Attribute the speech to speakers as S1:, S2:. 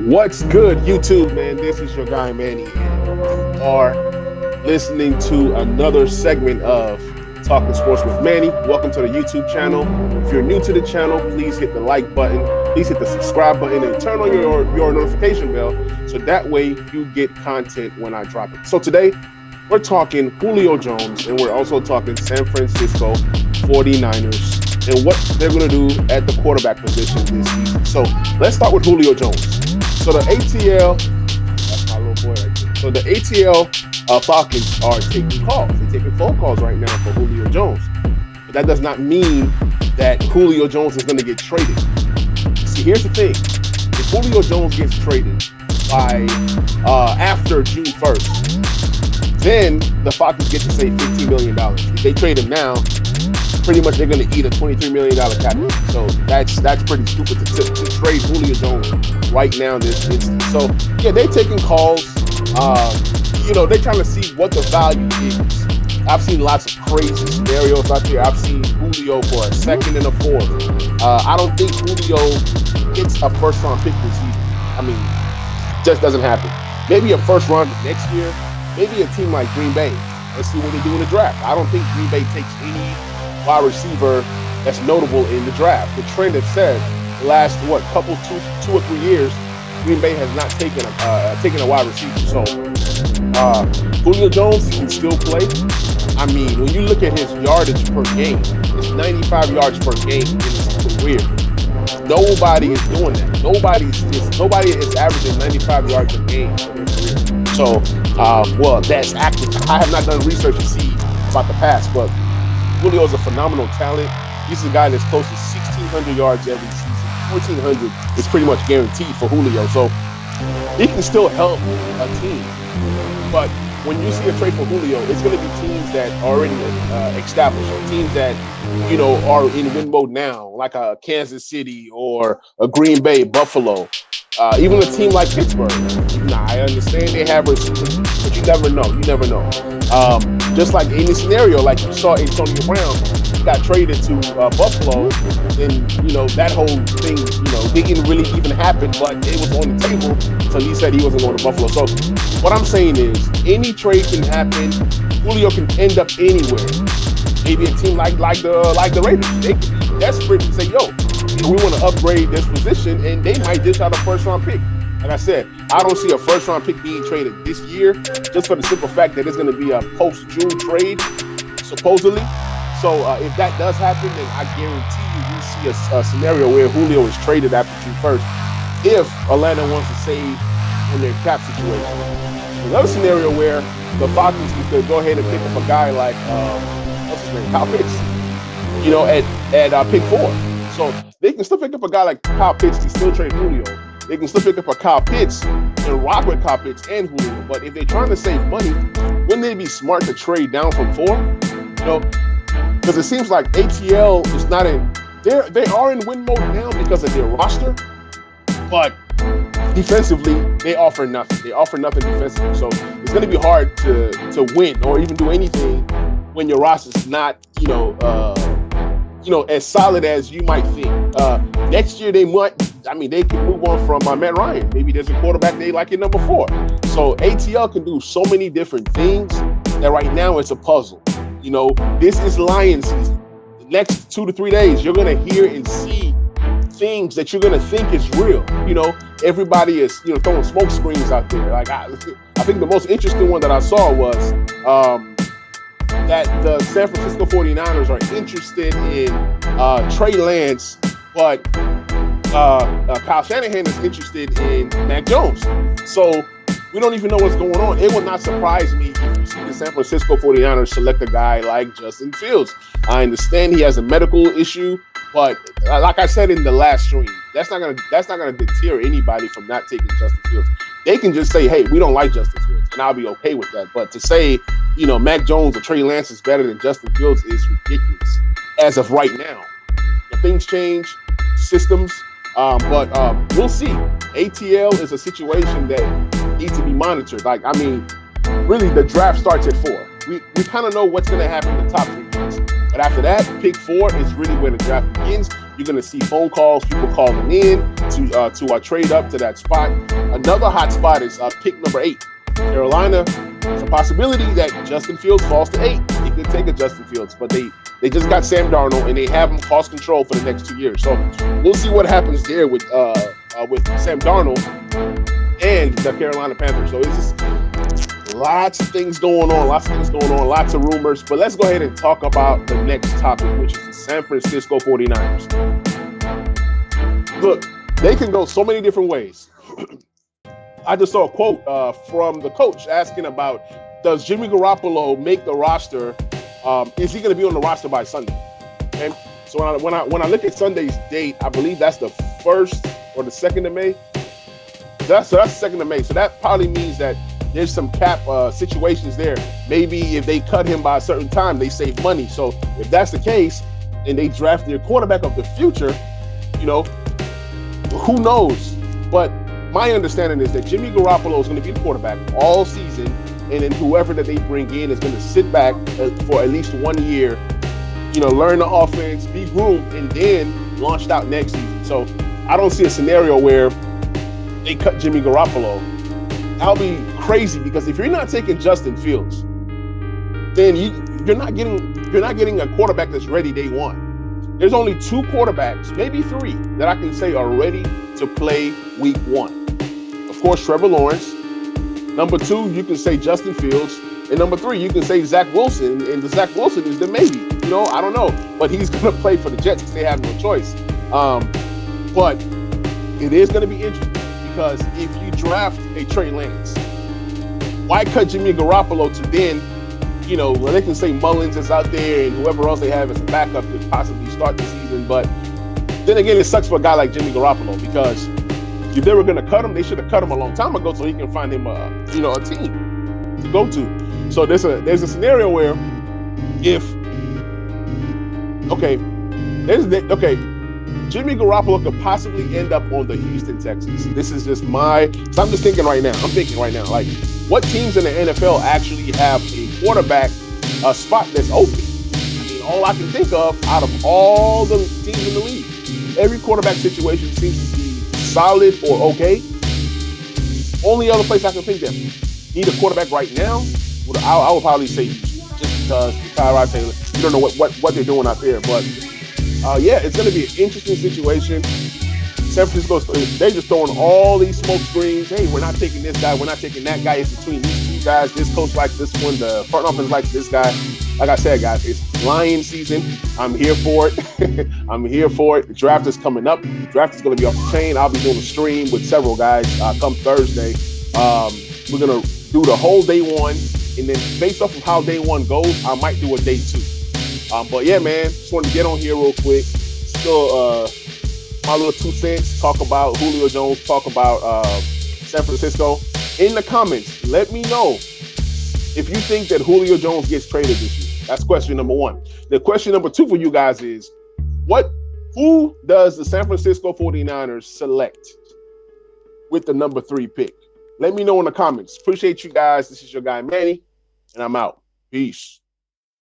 S1: What's good, YouTube, man? This is your guy, Manny, and you are listening to another segment of Talking Sports with Manny. Welcome to the YouTube channel. If you're new to the channel, please hit the like button, please hit the subscribe button, and turn on your notification bell so that way you get content when I drop it. So today, we're talking Julio Jones, and we're also talking San Francisco 49ers and what they're going to do at the quarterback position this season. So let's start with Julio Jones. So the ATL, that's my little boy right there. So the ATL Falcons are taking calls. They're taking phone calls right now for Julio Jones. But that does not mean that Julio Jones is going to get traded. See, here's the thing. If Julio Jones gets traded by after June 1st, then the Falcons get to save $15 million. If they trade him now, pretty much they're going to eat a $23 million cap hit. So that's pretty stupid to trade Julio Jones right now. So yeah, they're taking calls. They're trying to see what the value is. I've seen lots of crazy scenarios out there. I've seen Julio for a second and a fourth. I don't think Julio gets a first round pick this season. I mean, just doesn't happen. Maybe a first round next year. Maybe a team like Green Bay. Let's see what they do in the draft. I don't think Green Bay takes any wide receiver that's notable in the draft. The trend has said the last two or 3 years, Green Bay has not taken a wide receiver. So Julio Jones can still play. I mean, when you look at his yardage per game, it's 95 yards per game in his career. Nobody is doing that. Nobody is averaging 95 yards a game in his career. So, that's active. I have not done research to see about the past, but Julio is a phenomenal talent. He's a guy that's close to 1,600 yards every season. 1,400 is pretty much guaranteed for Julio. So he can still help a team. But when you see a trade for Julio, it's going to be teams that are already established, teams that, are in win mode now, like a Kansas City or a Green Bay, Buffalo. Even a team like Pittsburgh. I understand they have receivers, but you never know. Just like any scenario, like you saw Antonio Brown got traded to Buffalo, and that whole thing, didn't really even happen, but it was on the table until he said he wasn't going to Buffalo. So what I'm saying is, any trade can happen. Julio can end up anywhere. Maybe a team like the Raiders, they could be desperate and say, "Yo, we want to upgrade this position," and they might dish out a first-round pick. Like I said, I don't see a first-round pick being traded this year, just for the simple fact that it's going to be a post-June trade, supposedly. So if that does happen, then I guarantee you see a scenario where Julio is traded after June 1st if Atlanta wants to save on their cap situation. Another scenario where the Falcons could go ahead and pick up a guy like, what's his name, Kyle Pitts, at pick 4. So they can still pick up a guy like Kyle Pitts to still trade Julio. They can still pick up a Kyle Pitts and rock with Kyle Pitts and Julio. But if they're trying to save money, wouldn't they be smart to trade down from 4? Because it seems like ATL is not in. They are in win mode now because of their roster, but defensively they offer nothing. They offer nothing defensively. So it's going to be hard to win or even do anything when your roster is not as solid as you might think. Next year they can move on from Matt Ryan. Maybe there's a quarterback they like at number 4. So ATL can do so many different things that right now it's a puzzle. This is Lion season. The next 2 to 3 days, you're going to hear and see things that you're going to think is real. Everybody is, throwing smoke screens out there. Like I think the most interesting one that I saw was that the San Francisco 49ers are interested in Trey Lance, but Kyle Shanahan is interested in Mac Jones. So we don't even know what's going on. It would not surprise me if you see the San Francisco 49ers select a guy like Justin Fields. I understand he has a medical issue, but like I said in the last stream, that's not gonna deter anybody from not taking Justin Fields. They can just say, "Hey, we don't like Justin Fields," and I'll be okay with that. But to say, Mac Jones or Trey Lance is better than Justin Fields is ridiculous as of right now. Things change, systems, but we'll see. ATL is a situation that needs to be monitored. Really, the draft starts at 4. We kind of know what's going to happen in the top 3 picks. But after that, pick 4 is really where the draft begins. You're going to see phone calls, people calling in to trade up to that spot. Another hot spot is pick number 8. Carolina, it's a possibility that Justin Fields falls to 8. They could take a Justin Fields, but they just got Sam Darnold and they have him cost control for the next 2 years. So we'll see what happens there with Sam Darnold and the Carolina Panthers. So it's just lots of things going on, lots of rumors. But let's go ahead and talk about the next topic, which is the San Francisco 49ers. Look, they can go so many different ways. I just saw a quote from the coach asking about, does Jimmy Garoppolo make the roster? Is he going to be on the roster by Sunday? Okay. So when I look at Sunday's date, I believe that's the 1st or the 2nd of May. That's the 2nd of May. So that probably means that there's some cap situations there. Maybe if they cut him by a certain time, they save money. So if that's the case, and they draft their quarterback of the future, who knows? But my understanding is that Jimmy Garoppolo is going to be the quarterback all season, and then whoever that they bring in is going to sit back for at least 1 year, learn the offense, be groomed, and then launched out next season. So I don't see a scenario where they cut Jimmy Garoppolo. That'll be crazy, because if you're not taking Justin Fields, then you're not getting a quarterback that's ready day one. There's only 2 quarterbacks, maybe 3, that I can say are ready to play week 1. Of course, Trevor Lawrence. Number 2, you can say Justin Fields. And number 3, you can say Zach Wilson. And the Zach Wilson is the maybe. I don't know. But he's going to play for the Jets because they have no choice. But it is going to be interesting, because if you draft a Trey Lance, why cut Jimmy Garoppolo to then, where they can say Mullins is out there and whoever else they have as a backup could possibly start the season. But then again, it sucks for a guy like Jimmy Garoppolo, because if they were going to cut him, they should have cut him a long time ago so he can find him a team to go to. So there's a scenario where Jimmy Garoppolo could possibly end up on the Houston Texans. This is just so I'm just thinking right now, like, what teams in the NFL actually have a quarterback spot that's open? I mean, all I can think of out of all the teams in the league, every quarterback situation seems to be solid or okay. Only other place I can think that need a quarterback right now, I would probably say Houston, just because Tyrod Taylor, you don't know what they're doing out there. But it's going to be an interesting situation. San Francisco, they're just throwing all these smoke screens. Hey, we're not taking this guy. We're not taking that guy. It's between these 2 guys. This coach likes this one. The front office likes this guy. Like I said, guys, it's Lion season. I'm here for it. I'm here for it. The draft is coming up. The draft is going to be off the chain. I'll be doing a stream with several guys come Thursday. We're going to do the whole day 1. And then based off of how day 1 goes, I might do a day 2. But yeah, man, just wanted to get on here real quick. Still, my little 2 cents, talk about Julio Jones, talk about San Francisco. In the comments, let me know if you think that Julio Jones gets traded this year. That's question number 1. The question number 2 for you guys is, who does the San Francisco 49ers select with the number 3 pick? Let me know in the comments. Appreciate you guys. This is your guy, Manny, and I'm out. Peace.